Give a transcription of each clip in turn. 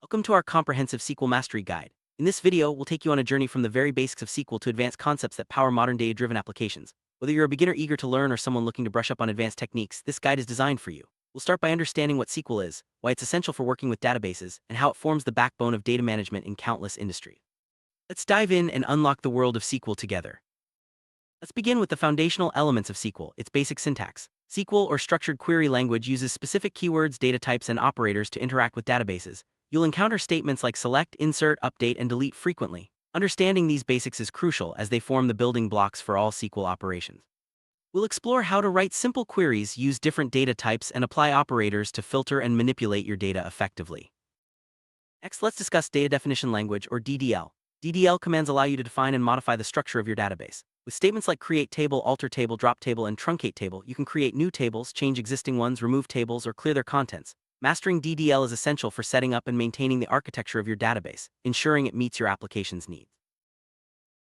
Welcome to our comprehensive SQL Mastery Guide. In this video, we'll take you on a journey from the very basics of SQL to advanced concepts that power modern data-driven applications. Whether you're a beginner eager to learn or someone looking to brush up on advanced techniques, this guide is designed for you. We'll start by understanding what SQL is, why it's essential for working with databases, and how it forms the backbone of data management in countless industries. Let's dive in and unlock the world of SQL together. Let's begin with the foundational elements of SQL, its basic syntax. SQL, or structured query language, uses specific keywords, data types, and operators to interact with databases. You'll encounter statements like select, insert, update, and delete frequently. Understanding these basics is crucial as they form the building blocks for all SQL operations. We'll explore how to write simple queries, use different data types, and apply operators to filter and manipulate your data effectively. Next, let's discuss Data Definition Language, or DDL. DDL commands allow you to define and modify the structure of your database. With statements like create table, alter table, drop table, and truncate table, you can create new tables, change existing ones, remove tables, or clear their contents. Mastering DDL is essential for setting up and maintaining the architecture of your database, ensuring it meets your application's needs.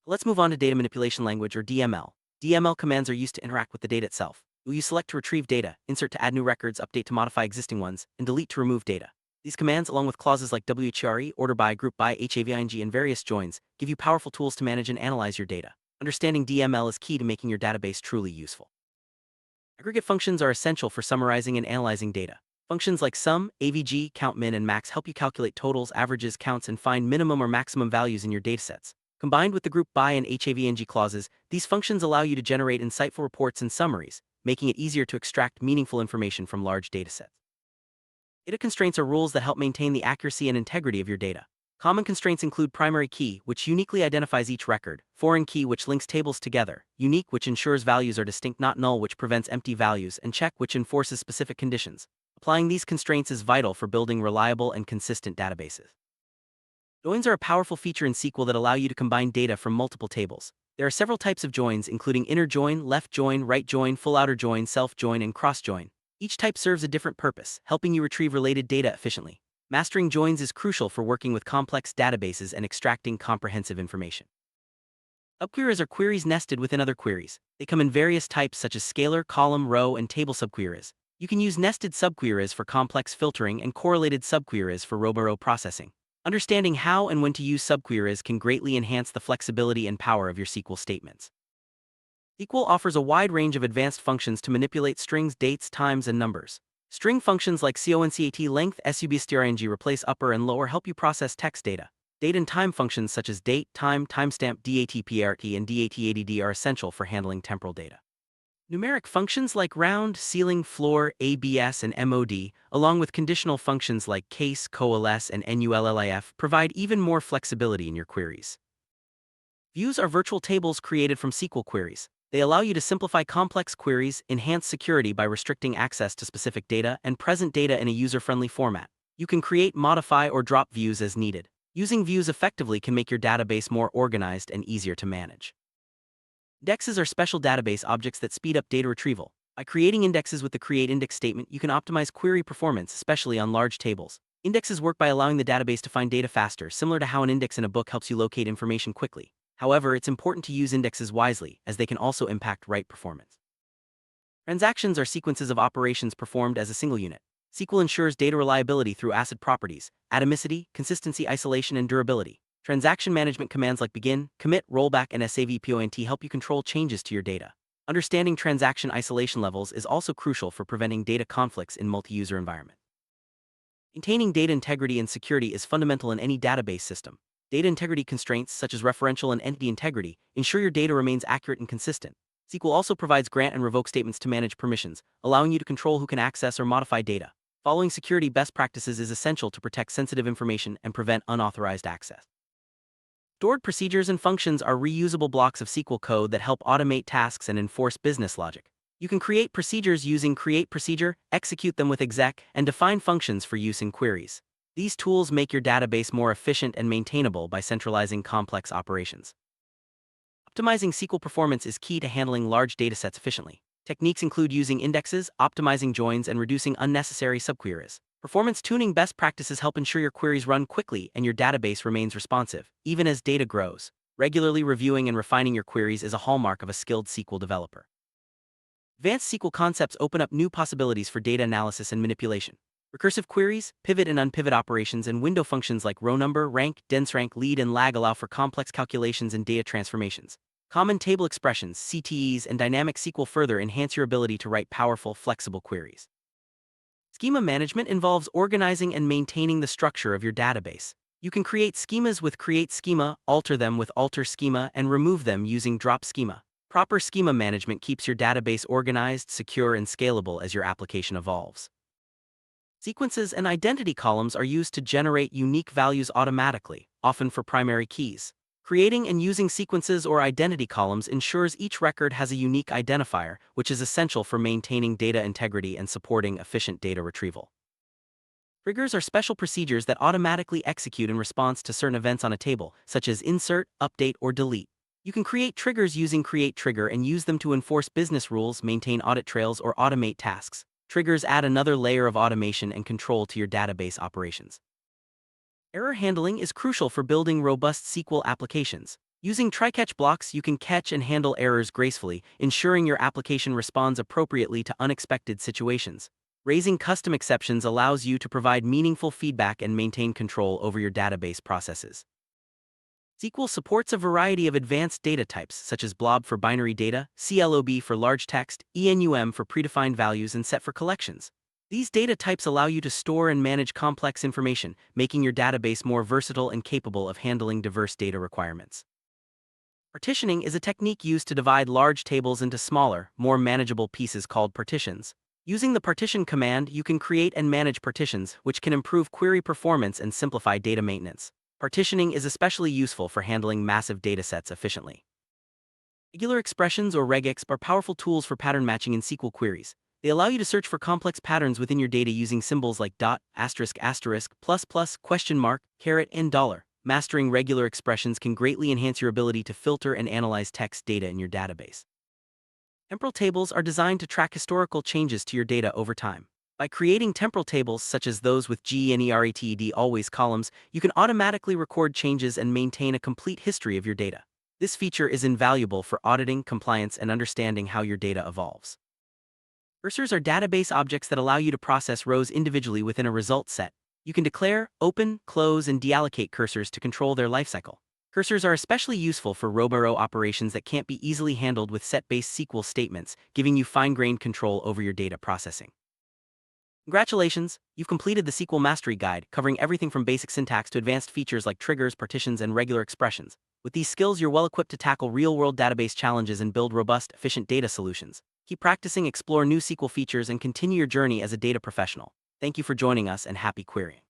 Let's move on to Data Manipulation Language, or DML. DML commands are used to interact with the data itself. You'll use select to retrieve data, insert to add new records, update to modify existing ones, and delete to remove data. These commands, along with clauses like WHRE, order by, group by, HAVING, and various joins, give you powerful tools to manage and analyze your data. Understanding DML is key to making your database truly useful. Aggregate functions are essential for summarizing and analyzing data. Functions like sum, AVG, count, min, and max help you calculate totals, averages, counts, and find minimum or maximum values in your datasets. Combined with the group by and HAVNG clauses, these functions allow you to generate insightful reports and summaries, making it easier to extract meaningful information from large datasets. Data constraints are rules that help maintain the accuracy and integrity of your data. Common constraints include primary key, which uniquely identifies each record, foreign key, which links tables together, unique, which ensures values are distinct, not null, which prevents empty values, and check, which enforces specific conditions. Applying these constraints is vital for building reliable and consistent databases. Joins are a powerful feature in SQL that allow you to combine data from multiple tables. There are several types of joins, including inner join, left join, right join, full outer join, self join, and cross join. Each type serves a different purpose, helping you retrieve related data efficiently. Mastering joins is crucial for working with complex databases and extracting comprehensive information. Subqueries are queries nested within other queries. They come in various types such as scalar, column, row, and table subqueries. You can use nested subqueries for complex filtering and correlated subqueries for row-by-row processing. Understanding how and when to use subqueries can greatly enhance the flexibility and power of your SQL statements. SQL offers a wide range of advanced functions to manipulate strings, dates, times, and numbers. String functions like concat length, substring replace upper and lower, help you process text data. Date and time functions such as date, time, timestamp, datprt, and datadd are essential for handling temporal data. Numeric functions like round, ceiling, floor, abs, and mod, along with conditional functions like case, coalesce, and nullif, provide even more flexibility in your queries. Views are virtual tables created from SQL queries. They allow you to simplify complex queries, enhance security by restricting access to specific data, and present data in a user-friendly format. You can create, modify, or drop views as needed. Using views effectively can make your database more organized and easier to manage. Indexes are special database objects that speed up data retrieval. By creating indexes with the create index statement, you can optimize query performance, especially on large tables. Indexes work by allowing the database to find data faster, similar to how an index in a book helps you locate information quickly. However, it's important to use indexes wisely, as they can also impact write performance. Transactions are sequences of operations performed as a single unit. SQL ensures data reliability through ACID properties, atomicity, consistency, isolation, and durability. Transaction management commands like begin, commit, rollback, and savepont help you control changes to your data. Understanding transaction isolation levels is also crucial for preventing data conflicts in multi-user environments. Maintaining data integrity and security is fundamental in any database system. Data integrity constraints, such as referential and entity integrity, ensure your data remains accurate and consistent. SQL also provides grant and revoke statements to manage permissions, allowing you to control who can access or modify data. Following security best practices is essential to protect sensitive information and prevent unauthorized access. Stored procedures and functions are reusable blocks of SQL code that help automate tasks and enforce business logic. You can create procedures using create procedure, execute them with exec, and define functions for use in queries. These tools make your database more efficient and maintainable by centralizing complex operations. Optimizing SQL performance is key to handling large datasets efficiently. Techniques include using indexes, optimizing joins, and reducing unnecessary subqueries. Performance tuning best practices help ensure your queries run quickly and your database remains responsive, even as data grows. Regularly reviewing and refining your queries is a hallmark of a skilled SQL developer. Advanced SQL concepts open up new possibilities for data analysis and manipulation. Recursive queries, pivot and unpivot operations, and window functions like row number, rank, dense rank, lead, and lag allow for complex calculations and data transformations. Common table expressions, CTEs, and dynamic SQL further enhance your ability to write powerful, flexible queries. Schema management involves organizing and maintaining the structure of your database. You can create schemas with create schema, alter them with alter schema, and remove them using drop schema. Proper schema management keeps your database organized, secure, and scalable as your application evolves. Sequences and identity columns are used to generate unique values automatically, often for primary keys. Creating and using sequences or identity columns ensures each record has a unique identifier, which is essential for maintaining data integrity and supporting efficient data retrieval. Triggers are special procedures that automatically execute in response to certain events on a table, such as insert, update, or delete. You can create triggers using create trigger and use them to enforce business rules, maintain audit trails, or automate tasks. Triggers add another layer of automation and control to your database operations. Error handling is crucial for building robust SQL applications. Using try-catch blocks, you can catch and handle errors gracefully, ensuring your application responds appropriately to unexpected situations. Raising custom exceptions allows you to provide meaningful feedback and maintain control over your database processes. SQL supports a variety of advanced data types, such as blob for binary data, CLOB for large text, ENUM for predefined values, and set for collections. These data types allow you to store and manage complex information, making your database more versatile and capable of handling diverse data requirements. Partitioning is a technique used to divide large tables into smaller, more manageable pieces called partitions. Using the partition command, you can create and manage partitions, which can improve query performance and simplify data maintenance. Partitioning is especially useful for handling massive datasets efficiently. Regular expressions or regex are powerful tools for pattern matching in SQL queries. They allow you to search for complex patterns within your data using symbols like dot, asterisk, asterisk, plus, plus, question mark, caret, and dollar. Mastering regular expressions can greatly enhance your ability to filter and analyze text data in your database. Temporal tables are designed to track historical changes to your data over time. By creating temporal tables such as those with GENERATED always columns, you can automatically record changes and maintain a complete history of your data. This feature is invaluable for auditing, compliance, and understanding how your data evolves. Cursors are database objects that allow you to process rows individually within a result set. You can declare, open, close, and deallocate cursors to control their lifecycle. Cursors are especially useful for row-by-row operations that can't be easily handled with set-based SQL statements, giving you fine-grained control over your data processing. Congratulations, you've completed the SQL Mastery Guide, covering everything from basic syntax to advanced features like triggers, partitions, and regular expressions. With these skills, you're well equipped to tackle real-world database challenges and build robust, efficient data solutions. Keep practicing, explore new SQL features, and continue your journey as a data professional. Thank you for joining us, and happy querying.